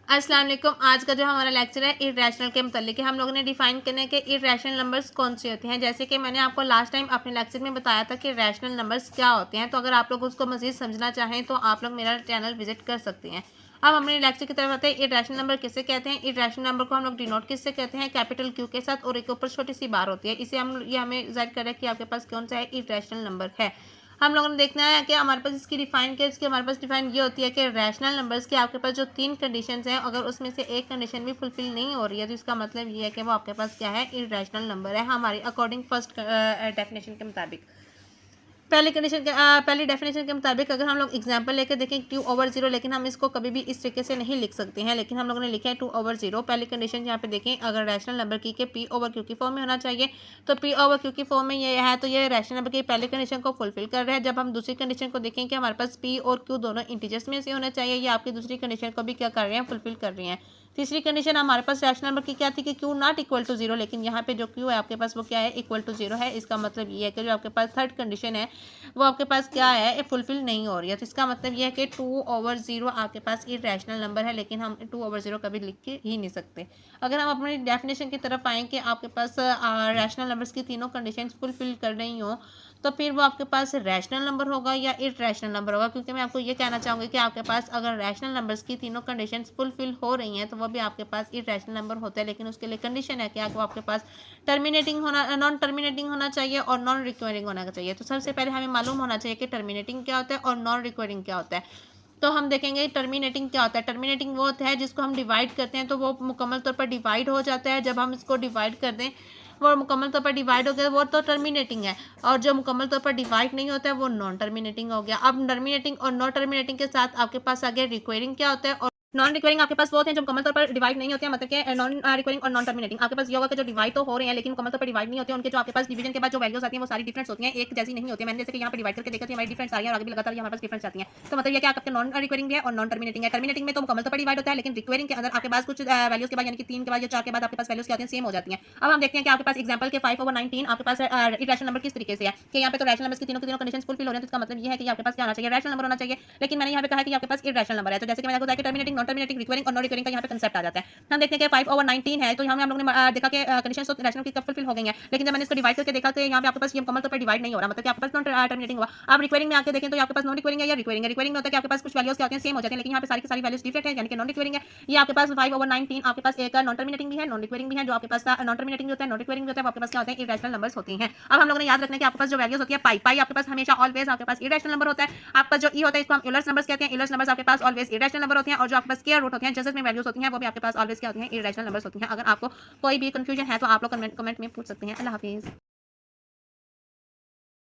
अस्सलाम वालेकुम। आज का जो हमारा लेक्चर है इर्रेशनल के मुतालिक है। हम लोगों ने डिफाइन करने के इर्रेशनल नंबर्स कौन से होते हैं। जैसे कि मैंने आपको लास्ट टाइम अपने लेक्चर में बताया था कि रैशनल नंबर्स क्या होते हैं। तो अगर आप लोग उसको मज़ीद समझना चाहें तो आप लोग मेरा चैनल विजिट कर सकते हैं। अब अपने लेक्चर की तरफ आते हैं। इर्रेशनल नंबर किसे कहते हैं। इर्रेशनल नंबर को हम लोग डिनोट किससे कहते हैं, कैपिटल क्यू के साथ, और एक ऊपर छोटी सी बार होती है। इसे ये हमें जाहिर कर रहा है कि आपके पास कौन सा है इर्रेशनल नंबर है। हम लोगों ने देखना है कि हमारे पास इसकी डिफाइन क्या है। इसकी हमारे पास डिफाइन ये होती है कि रैशनल नंबर्स के आपके पास जो 3 कंडीशंस हैं, अगर उसमें से एक कंडीशन भी फुलफिल नहीं हो रही है तो इसका मतलब ये है कि वो आपके पास क्या है, इर्रेशनल नंबर है हमारी अकॉर्डिंग फर्स्ट डेफिनेशन के मुताबिक। पहली डेफिनेशन के मुताबिक अगर हम लोग एग्जांपल लेकर देखें 2/0, लेकिन हम इसको कभी भी इस तरीके से नहीं लिख सकते हैं, लेकिन हम लोगों ने लिखा है 2/0। पहली कंडीशन यहाँ पे देखें, अगर रैशनल नंबर की के P/Q की फॉर्म में होना चाहिए, तो P/Q की फॉर्म में ये है, तो ये रैशनल नंबर की पहली कंडीशन को फुलफिल कर रहा है। जब हम दूसरी कंडीशन को देखें कि हमारे पास P और Q दोनों इंटीजर्स में से होना चाहिए, ये आपकी दूसरी कंडीशन को भी क्या कर रहे हैं, फुलफिल कर रही हैं। तीसरी कंडीशन हमारे पास रैशनल नंबर की क्या थी कि Q नॉट इक्वल टू 0, लेकिन यहाँ पे जो Q है आपके पास वो क्या है, इक्वल टू 0 है। इसका मतलब ये है कि जो आपके पास थर्ड कंडीशन है वो आपके पास क्या है, फुलफिल नहीं हो रही है। तो इसका मतलब ये है कि 2/0 आपके पास इर्रेशनल नंबर है, लेकिन हम 2/0 कभी लिख के ही नहीं सकते। अगर हम अपनी डेफिनेशन की तरफ आएँ कि आपके पास रैशनल नंबर्स की तीनों कंडीशंस फुलफिल कर रही हों, तो फिर वो आपके पास रैशनल नंबर होगा या इर्रेशनल नंबर होगा। क्योंकि मैं आपको ये कहना चाहूँगी कि आपके पास अगर रैशनल नंबर्स की तीनों कंडीशंस फुलफिल हो रही हैं तो वो भी आपके पास इर्रेशनल नंबर होता है, लेकिन उसके लिए कंडीशन है कि आपको आपके पास नॉन टर्मिनेटिंग होना चाहिए और नॉन रिक्वायरिंग होना चाहिए। तो सबसे पहले हमें मालूम होना चाहिए कि टर्मिनेटिंग क्या होता है और नॉन रिक्वायरिंग क्या होता है। तो हम देखेंगे टर्मिनेटिंग क्या होता है। टर्मिनेटिंग वो होता है जिसको हम डिवाइड करते हैं तो वो मुकम्मल तौर पर डिवाइड हो जाता है। जब हम इसको डिवाइड कर दें, वो मुकम्मल तौर पर डिवाइड हो गया, वो तो टर्मिनेटिंग है। और जो मुकम्मल तौर पर डिवाइड नहीं होता है वो नॉन टर्मिनेटिंग हो गया। अब टर्मिनेटिंग और नॉन टर्मिनेटिंग के साथ आपके पास आ गया रिक्वायरिंग क्या होता है। और नॉन रिक्वायरिंग आपके पास वो होते हैं जो मुकम्मल तौर पर डिवाइड नहीं होते हैं, मतलब कि नॉन रिक्वायरिंग और नॉन टर्मिनेटिंग। आपके पास ये होगा कि जो डिवाइड तो हो रहे हैं लेकिन मुकम्मल तौर पर डिवाइड नहीं होते हैं, उनके जो आपके पास डिवीजन के बाद जो वैल्यूज आती हैं वो सारी डिफरेंट होती हैं, एक जैसी नहीं होती है। मैंने जैसे कि यहाँ पे डिवाइड करके देखा थी, हमारी डिफरेंस आ रही है और आगे भी लगातार हमारे पास डिफरेंस आती है। तो मतलब ये क्या आपके नॉन रिक्वायरिंग भी है और नॉन टर्मिनेटिंग है। टर्मिनेटिंग में तो मुकम्मल तौर पर डिवाइड होता है, लेकिन रिक्वायरिंग के अंदर आपके पास कुछ वैल्यूज के बाद, यानी कि 3 के बाद या 4 के बाद आपके पास वैल्यूज क्या होती हैं, सेम हो जाती हैं। अब हम देखते हैं कि आपके पास एग्जांपल के 5/19 आपके पास इरेशनल नंबर किस तरीके से है कि यहाँ पे तो रैशनल नंबर्स की तीनों कंडीशंस फुलफिल हो रहे हैं। तो इसका मतलब ये है कि आपके पास क्या होना चाहिए, रैशनल नंबर होना चाहिए। लेकिन मैंने यहाँ पे कहा है कि आपके पास इरेशनल नंबर है। तो जैसे कि मैंने आपको बताया कि टर्मिनेटिंग, नॉन टर्मिनेटिंग, रिक्वायरिंग और नॉन रिक्वायरिंग का यहाँ पे कंसेप्ट आ जाता है। हम देखते हैं कि 5/19 है, तो यहाँ हम लोगों ने देखा कि कंडीशंस तो रैशनल की कब फुलफिल हो गई हैं, लेकिन जब मैंने इसको डिवाइड करके देखा तो यहाँ पे आपके पास ये मुकम्मल तौर पर डिवाइड नहीं हो रहा, मतलब कि आपके पास नॉन टर्मिनेटिंग हुआ। आप रिक्वायरिंग में आके देखें तो आपके पास नॉन रिक्वायरिंग है या रिक्वायरिंग है। रिक्वायरिंग में होता है कि आपके पास कुछ वैल्यूज क्या होती हैं, सेम हो जाती हैं, लेकिन यहाँ पे सारी की सारी वैल्यूज डिफरेंट है, यानी कि नॉन रिक्वायरिंग है। ये आपके पास 5/19 आपके पास एक नॉन टर्मिनेटिंग भी है, नॉन रिक्वायरिंग भी है। जो आपके पास नॉन टर्मिनेटिंग भी होता है, नॉन रिक्वायरिंग भी होता है, वो आपके पास क्या होते हैं, इरेशनल नंबर्स होती हैं। अब हम लोगों ने याद रखना है कि आपके पास जो वैल्यूज होती है पाई आपके पास हमेशा ऑलवेज आपके पास इरेशनल नंबर होता है। आपका जो ई होता है इसको हम यूलर्स नंबर्स कहते हैं। यूलर्स नंबर्स आपके पास ऑलवेज इरेशनल नंबर होते हैं, और जो आपके पास स्क्वायर रूट होते हैं, जैसे में वैल्यूज होती हैं, वो भी आपके पास ऑलवेज क्या होती हैं, इरेशनल नंबर्स होती हैं। अगर आपको कोई भी कंफ्यूजन है तो आप लोग कमेंट में पूछ सकते हैं। अल्लाह हाफिज़।